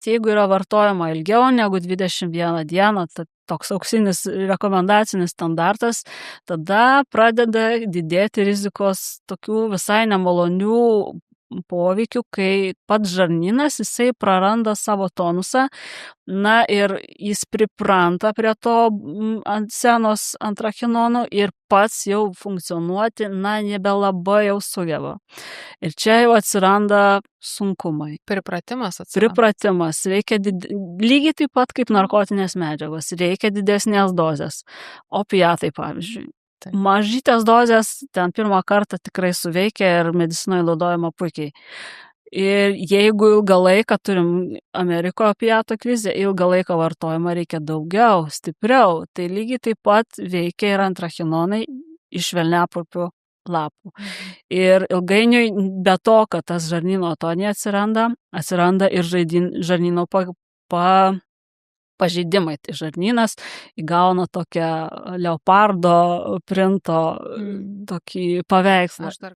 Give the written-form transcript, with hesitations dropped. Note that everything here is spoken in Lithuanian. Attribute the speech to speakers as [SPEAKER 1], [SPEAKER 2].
[SPEAKER 1] jeigu yra vartojama ilgiau negu 21 dieną, toks auksinis rekomendacinis standartas, tada pradeda didėti rizikos tokių visai nemalonių poveikių, kai pats žarnynas jisai praranda savo tonusą, na ir jis pripranta prie to ant senos antrachinono ir pats jau funkcionuoti, na, nebelabai jau sugeba. Ir čia jau atsiranda sunkumai.
[SPEAKER 2] Pripratimas atsiranda.
[SPEAKER 1] Pripratimas. Reikia lygiai taip pat kaip narkotinės medžiagos. Reikia didesnės dozės. Opiatai, pavyzdžiui.
[SPEAKER 2] Taip.
[SPEAKER 1] Mažytės dozės ten pirmą kartą tikrai suveikia ir medicinoje naudojama puikiai. Ir jeigu ilgą laiką turim Amerikoje opiato krizę, ilgą laiką vartojimą reikia daugiau, stipriau, tai lygiai taip pat veikia ir antrachinonai iš velniapupių lapų. Ir ilgainiui be to, kad tas žarnyno atonija atsiranda ir žarnyno pažeidimai. Tai žarnynas įgauna tokią leopardo printo tokį paveikslą.
[SPEAKER 2] Aš dar